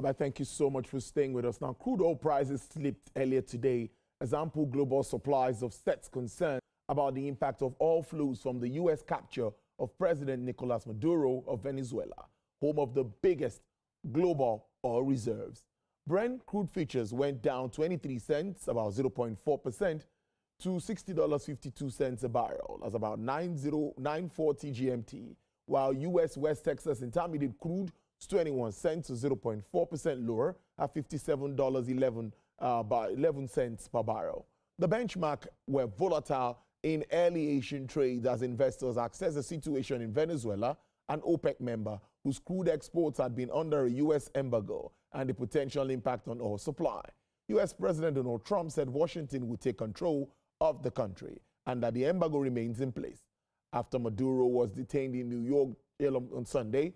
But thank you so much for staying with us. Now, crude oil prices slipped earlier today as ample global supplies have set concern about the impact of oil flows from the U.S. capture of President Nicolas Maduro of Venezuela, home of the biggest global oil reserves. Brent crude futures went down 23 cents, about 0.4%, to $60.52 a barrel. That's about 940 GMT, while U.S. West Texas Intermediate crude 21 cents, to 0.4% lower at $57.11 per barrel. The benchmark were volatile in early Asian trades as investors assess the situation in Venezuela, an OPEC member whose crude exports had been under a U.S. embargo, and the potential impact on oil supply. U.S. President Donald Trump said Washington would take control of the country and that the embargo remains in place. After Maduro was detained in New York on Sunday,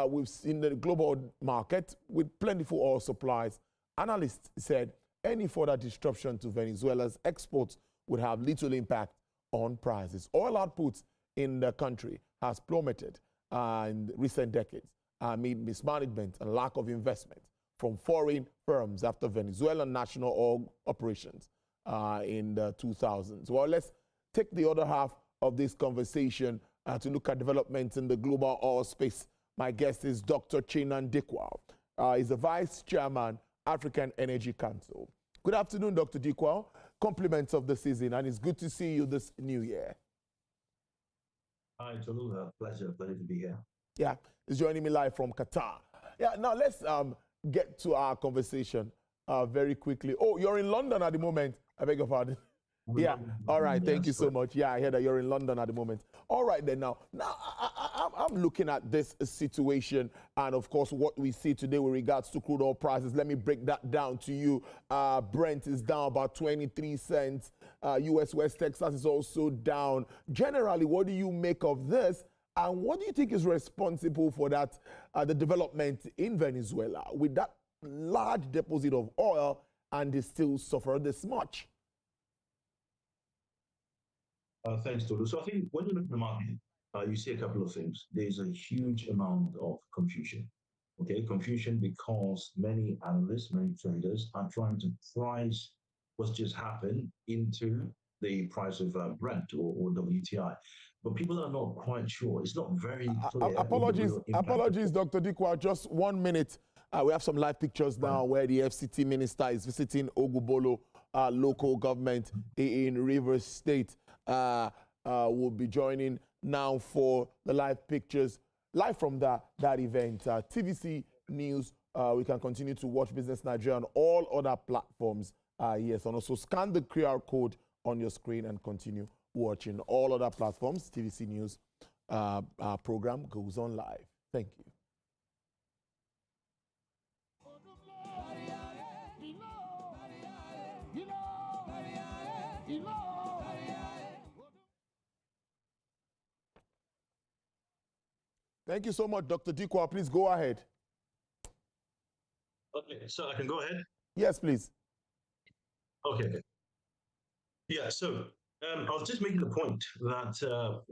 we've seen the global market with plentiful oil supplies. Analysts said any further disruption to Venezuela's exports would have little impact on prices. Oil output in the country has plummeted in recent decades amid mismanagement and lack of investment from foreign firms after Venezuelan national oil operations in the 2000s. Well, let's take the other half of this conversation to look at developments in the global oil space. My guest is Dr. Chinan Dikwal. He's the Vice Chairman, African Energy Council. Good afternoon, Dr. Dikwal. Compliments of the season, and it's good to see you this new year. Hi, Tolu. Pleasure to be here. Yeah, he's joining me live from Qatar. Yeah, now let's get to our conversation very quickly. Oh, you're in London at the moment. I beg your pardon. Yeah, all right, thank you so much. Yeah, I hear that you're in London at the moment. All right then, now I'm looking at this situation and of course what we see today with regards to crude oil prices. Let me break that down to you. Brent is down about 23 cents. U.S. West Texas is also down. Generally, what do you make of this? And what do you think is responsible for that, the development in Venezuela with that large deposit of oil and they still suffer this much? Thanks, Tolu. So I think when you look at the market, you see a couple of things. There's a huge amount of confusion. Okay, confusion because many analysts, many traders are trying to price what's just happened into the price of Brent or WTI. But people are not quite sure. It's not very clear. Apologies, Dr. Dikwal. Just 1 minute. We have some live pictures now where the FCT minister is visiting Ogubolo local government in Rivers State. Will be joining now for the live pictures, live from that event. TVC News, we can continue to watch Business Nigeria on all other platforms. Yes, and also scan the QR code on your screen and continue watching all other platforms. TVC News program goes on live. Thank you. Thank you so much, Dr. Dikwal. Please go ahead. Okay, so I can go ahead? Yes, please. Okay. Yeah, so I was just making the point that,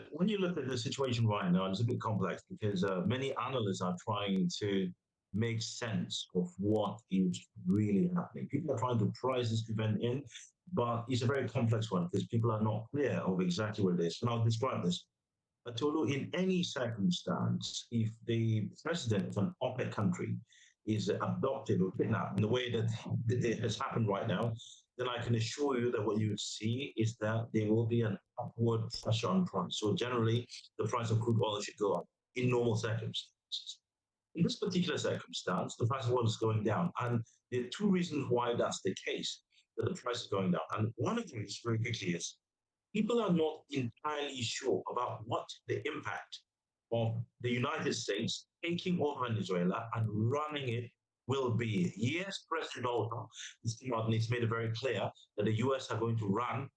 when you look at the situation right now, it's a bit complex because many analysts are trying to make sense of what is really happening. People are trying to price this event in, but it's a very complex one because people are not clear of exactly what it is. And I'll describe this. Tolu, in any circumstance, if the president of an OPEC country is abducted or kidnapped in the way that it has happened right now, then I can assure you that what you would see is that there will be an upward pressure on price. So generally, the price of crude oil should go up in normal circumstances. In this particular circumstance, the price of oil is going down. And there are two reasons why that's the case, that the price is going down. And one of them is very quickly is people are not entirely sure about what the impact of the United States taking over Venezuela and running it will be. Yes, President Donald Trump has come out and he's made it very clear that the U.S. are going to run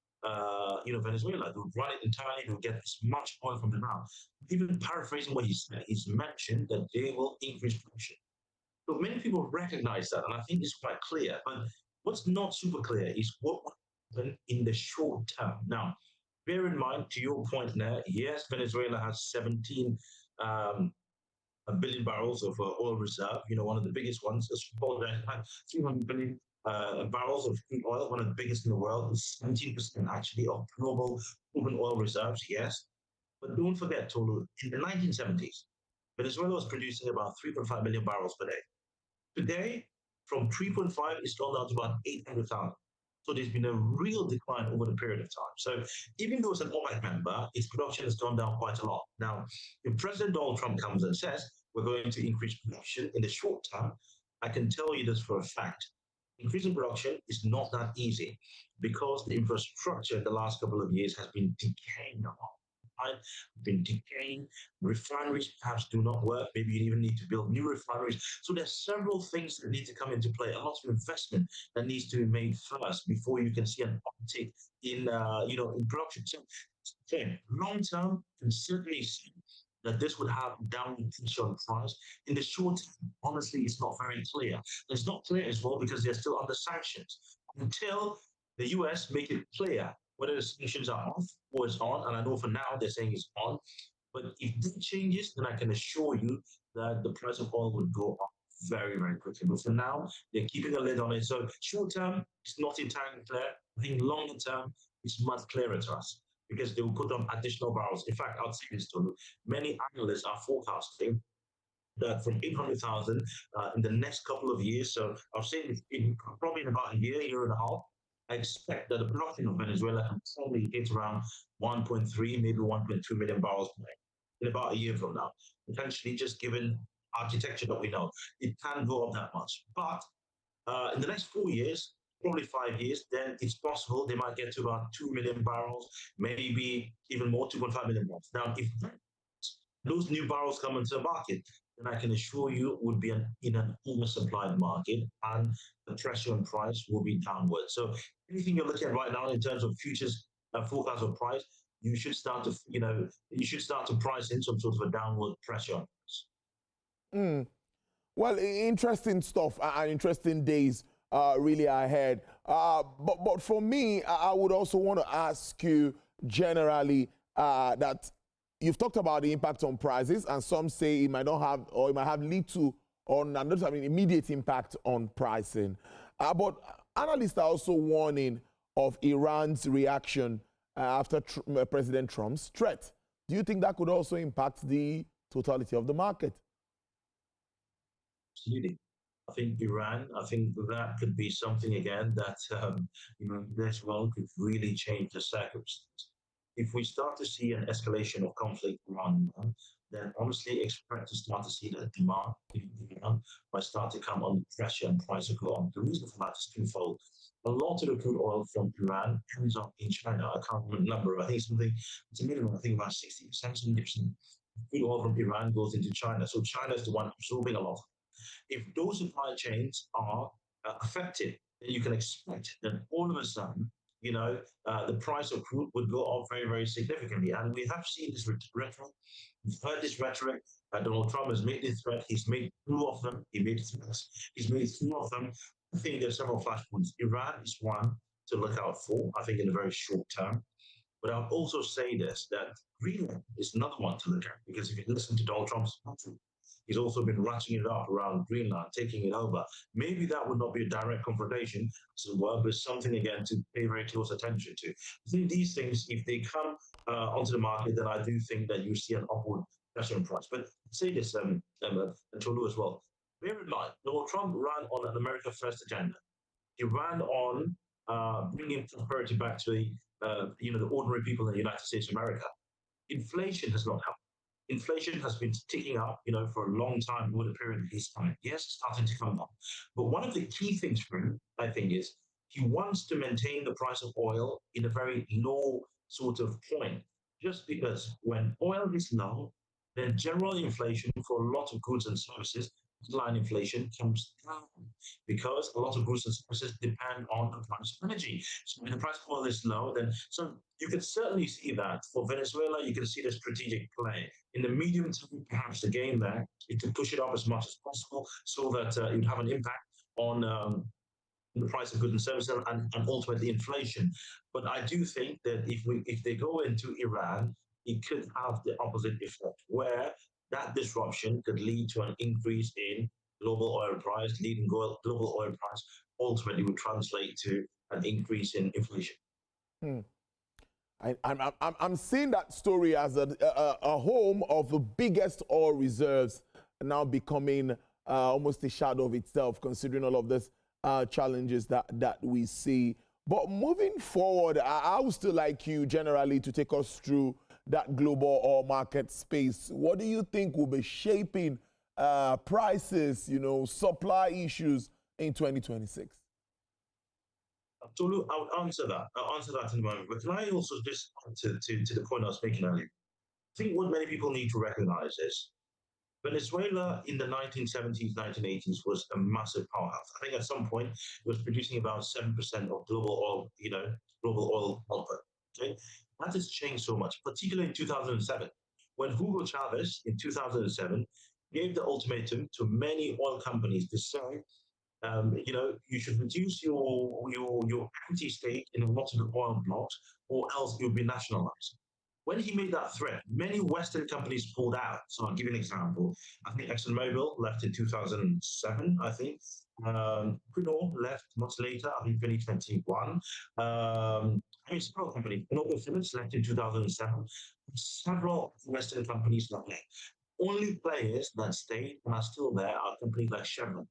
Venezuela. They'll run it entirely to get as much oil from the ground. Even paraphrasing what he said, he's mentioned that they will increase production. So many people recognize that, and I think it's quite clear. But what's not super clear is what in the short term. Now, bear in mind, to your point there, yes, Venezuela has 17 billion barrels of oil reserve, one of the biggest ones. It's called 300 billion barrels of crude oil, one of the biggest in the world, 17% actually of global proven oil reserves, yes. But don't forget, Tolu, in the 1970s, Venezuela was producing about 3.5 million barrels per day. Today, from 3.5, it's gone down to about 800,000. So there's been a real decline over the period of time. So even though it's an OPEC member, its production has gone down quite a lot. Now, if President Donald Trump comes and says we're going to increase production in the short term, I can tell you this for a fact. Increasing production is not that easy because the infrastructure in the last couple of years has been decaying a lot. Right? Been decaying. Refineries perhaps do not work. Maybe you even need to build new refineries. So there's several things that need to come into play. A lot of investment that needs to be made first before you can see an uptick in in production. So again, long term, can certainly see that this would have downward pressure on price. In the short term, honestly, it's not very clear. It's not clear as well because they're still under sanctions. Until the US make it clear whether the sanctions are off or it's on, and I know for now they're saying it's on, but if that changes, then I can assure you that the price of oil would go up very, very quickly. But for now, they're keeping a lid on it. So short term, it's not entirely clear. I think longer term, it's much clearer to us because they will put on additional barrels. In fact, I'll say this to you. Many analysts are forecasting that from 800,000 in the next couple of years. So I'll say probably in about a year and a half, I expect that the production of Venezuela can probably hit around 1.3, maybe 1.2 million barrels per day in about a year from now. Potentially, just given architecture that we know, it can go up that much. But in the next 4 years, probably 5 years, then it's possible they might get to about 2 million barrels, maybe even more, 2.5 million barrels. Now, if those new barrels come into the market, then I can assure you would be in an oversupplied market and the pressure on price will be downward. So anything you're looking at right now in terms of futures forecast of price, you should start to, you should start to price in some sort of a downward pressure on price. Mm. Well, interesting stuff and interesting days really ahead. But for me, I would also want to ask you generally that you've talked about the impact on prices, and some say it might not have, or it might have little or not having immediate impact on pricing. But analysts are also warning of Iran's reaction after President Trump's threat. Do you think that could also impact the totality of the market? Absolutely. I think Iran, I think that could be something again that, this world could really change the circumstance. If we start to see an escalation of conflict around Iran, then honestly expect to start to see that demand in Iran might start to come under pressure and price will go on. The reason for that is twofold. A lot of the crude oil from Iran ends up in China. I can't remember the number. I think it's a minimum. I think about 60%, 70% crude oil from Iran goes into China. So China is the one absorbing a lot. If those supply chains are affected, then you can expect that all of a sudden, the price of crude would go up very, very significantly. And we have seen this rhetoric. We've heard this rhetoric. Donald Trump has made this threat. He's made two of them. He made threats. He's made two of them. I think there are several flashpoints. Iran is one to look out for, I think, in the very short term. But I'll also say this, that Greenland is another one to look at, because if you listen to Donald Trump's he's also been ratcheting it up around Greenland, taking it over. Maybe that would not be a direct confrontation, as it were, but something again to pay very close attention to. I think these things, if they come onto the market, then I do think that you see an upward pressure on price. But say this, Tolu as well. Bear in mind, Donald Trump ran on an America First agenda. He ran on bringing prosperity back to the ordinary people in the United States of America. Inflation has not helped. Inflation has been ticking up, for a long time over the period of his time. Yes, it's starting to come up. But one of the key things for him, I think, is he wants to maintain the price of oil in a very low sort of point. Just because when oil is low, then general inflation for a lot of goods and services, line inflation comes down because a lot of goods and services depend on the price of energy. So when the price of oil is low, then so you can certainly see that for Venezuela, you can see the strategic play. In the medium term, perhaps the game there is to push it up as much as possible so that it would have an impact on the price of goods and services and ultimately inflation. But I do think that if they go into Iran, it could have the opposite effect, where that disruption could lead to an increase in global oil price, leading global oil price ultimately would translate to an increase in inflation. Hmm. I'm seeing that story as a home of the biggest oil reserves now becoming almost a shadow of itself, considering all of this challenges that we see. But moving forward, I would still like you generally to take us through that global oil market space. What do you think will be shaping prices, supply issues in 2026? So I'll answer that. I'll answer that in a moment. But can I also just add to the point I was making earlier? I think what many people need to recognize is Venezuela in the 1970s, 1980s was a massive powerhouse. I think at some point it was producing about 7% of global oil, global oil output. Okay, that has changed so much, particularly in 2007, when Hugo Chavez in 2007 gave the ultimatum to many oil companies to say you should reduce your equity stake in a lot of the oil blocks, or else you'll be nationalized. When he made that threat, many Western companies pulled out. So I'll give you an example. I think ExxonMobil left in 2007, I think. Equinor left much later, I think 2021. Several companies, Phillips left in 2007. Several Western companies left. Only players that stayed and are still there are companies like Chevron.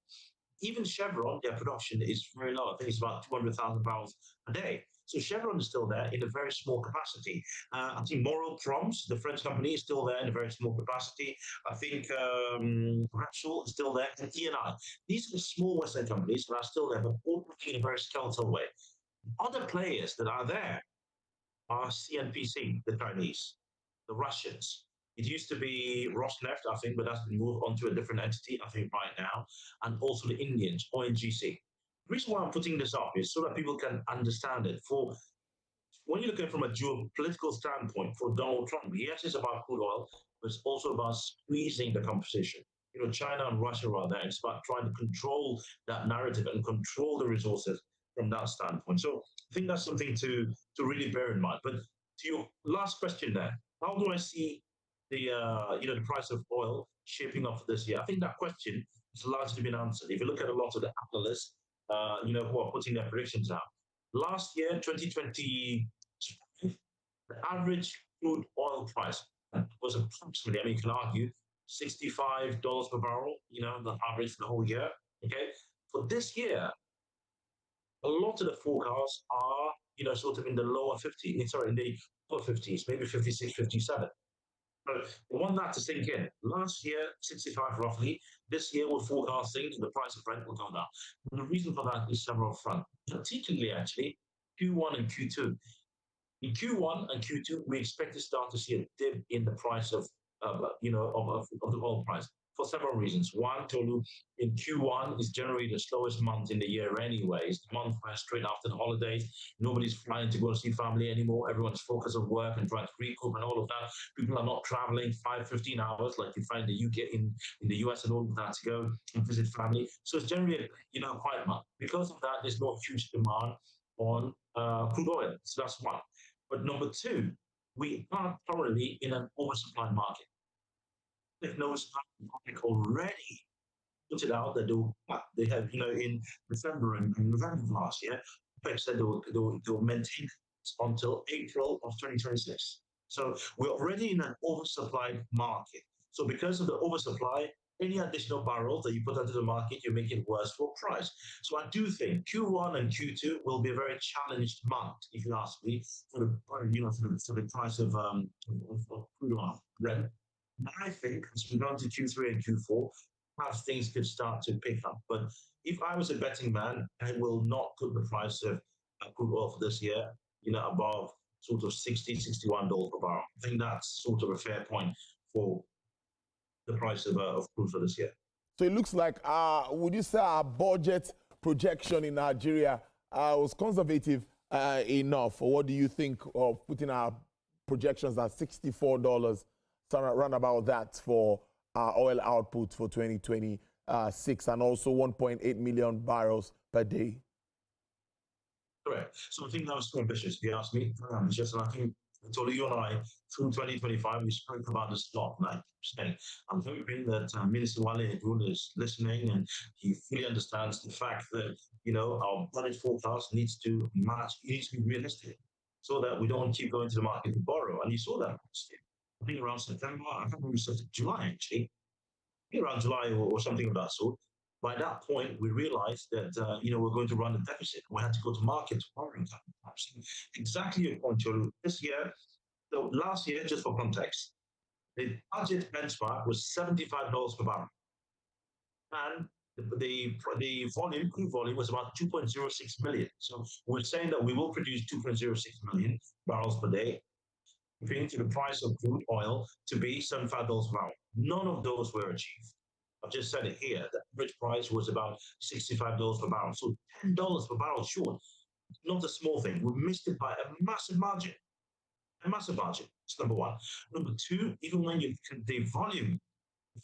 Even Chevron, their production is very low. I think it's about 200,000 barrels a day. So Chevron is still there in a very small capacity. I think Morel Proms, the French company, is still there in a very small capacity. I think Repsol is still there, and Eni. These are the small Western companies that are still there, but all working in a very skeletal way. Other players that are there are CNPC, the Chinese, the Russians. It used to be Rosneft, I think, but that's been moved on to a different entity, I think, right now, and also the Indians, ONGC. The reason why I'm putting this up is so that people can understand it. For when you're looking from a geopolitical standpoint, for Donald Trump, yes, it's about crude oil, but it's also about squeezing the competition. China and Russia are there. It's about trying to control that narrative and control the resources from that standpoint. So I think that's something to really bear in mind. But to your last question there, how do I see the price of oil shaping up for this year? I think that question has largely been answered. If you look at a lot of the analysts, who are putting their predictions out, last year, 2020, the average crude oil price was approximately, I mean, you can argue, $65 per barrel, the average for the whole year. Okay. For this year, a lot of the forecasts are, sort of in the lower 50s, in the lower 50s, maybe 56, 57. So we want that to sink in. Last year, 65 roughly. This year, we're forecasting the price of Brent will go down. And the reason for that is several fronts, particularly actually Q1 and Q2. In Q1 and Q2, we expect to start to see a dip in the price of the oil price for several reasons. One, Tolu, in Q1 is generally the slowest month in the year anyways. The month where straight after the holidays, nobody's flying to go see family anymore. Everyone's focused on work and trying to recoup and all of that. People are not traveling 15 hours like you find in the UK, in the US and all of that to go and visit family. So it's generally a quiet month. Because of that, there's no huge demand on crude oil. So that's one. But number two, we are currently in an oversupply market. If no market already put it out that they have, in December and November of last year, OPEC said they'll maintain until April of 2026. So we're already in an oversupplied market. So because of the oversupply, any additional barrels that you put into the market, you make it worse for price. So I do think Q1 and Q2 will be a very challenged month, if you ask me, for the price of crude oil. I think as we go into Q3 and Q4, perhaps things could start to pick up. But if I was a betting man, I will not put the price of crude oil for this year, above sort of $60, $61 per barrel. I think that's sort of a fair point for the price of crude for this year. So it looks like, would you say our budget projection in Nigeria was conservative enough? Or what do you think of putting our projections at $64, around about that for our oil output for 2026, and also 1.8 million barrels per day? Correct. So I think that was too ambitious, if you ask me. Ambitious, and I think So you and I, through 2025, we spoke about this lot 90%. I'm hoping that Minister Wale Edun is listening and he fully understands the fact that, our budget forecast needs to match, it needs to be realistic so that we don't keep going to the market to borrow. And you saw that last year. I think around September, I can't remember, July actually, around July or something of that sort. By that point, we realized that we're going to run a deficit. We had to go to market to borrowing capital. Exactly your point, Cholu. This year, so last year, just for context, the budget benchmark was $75 per barrel, and the volume, crude volume, was about 2.06 million. So we're saying that we will produce 2.06 million barrels per day, comparing to the price of crude oil to be $75 per barrel. None of those were achieved. I've just said it here. The average price was about $65 per barrel. So $10 per barrel short. Not a small thing. We missed it by a massive margin. A massive margin. That's number one. Number two, even when you the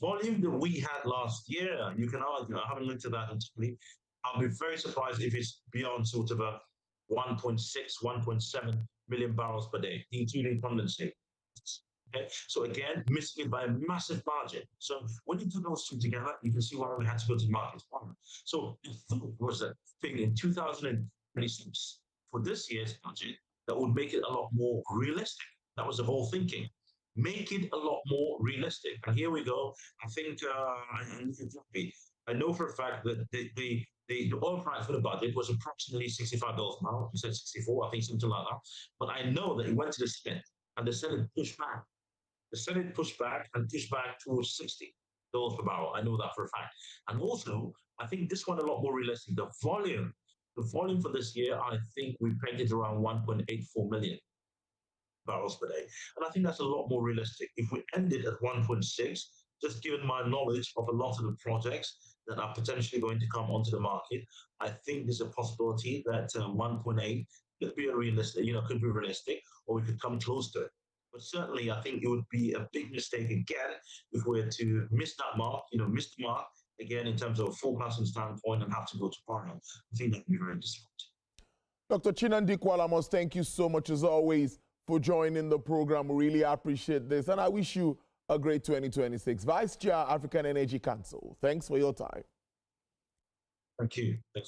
volume that we had last year, you can argue, I haven't looked at that entirely. I'll be very surprised if it's beyond sort of a 1.6, 1.7 million barrels per day, including condensate. Okay, so again, missing it by a massive margin. So when you put those two together, you can see why we had to go to market. So the thought was that thing in 2026 for this year's budget that would make it a lot more realistic. That was the whole thinking. Make it a lot more realistic. And here we go. I think I know for a fact that the oil price for the budget was approximately $65 an hour. You said 64, I think something like that. But I know that it went to the Senate, and the Senate pushed back. The Senate pushed back and pushed back towards $60 per barrel. I know that for a fact. And also, I think this one a lot more realistic. The volume for this year, I think we pegged it around 1.84 million barrels per day. And I think that's a lot more realistic. If we ended at 1.6, just given my knowledge of a lot of the projects that are potentially going to come onto the market, I think there's a possibility that 1.8 could be realistic, or we could come close to it. But certainly, I think it would be a big mistake again if we were to miss that mark, miss the mark again in terms of forecasting standpoint and have to go to borrow. I think that would be very disappointing. Dr. Chinandi Kwalamos, thank you so much as always for joining the program. We really appreciate this, and I wish you a great 2026. Vice Chair, African Energy Council, thanks for your time. Thank you. Thanks.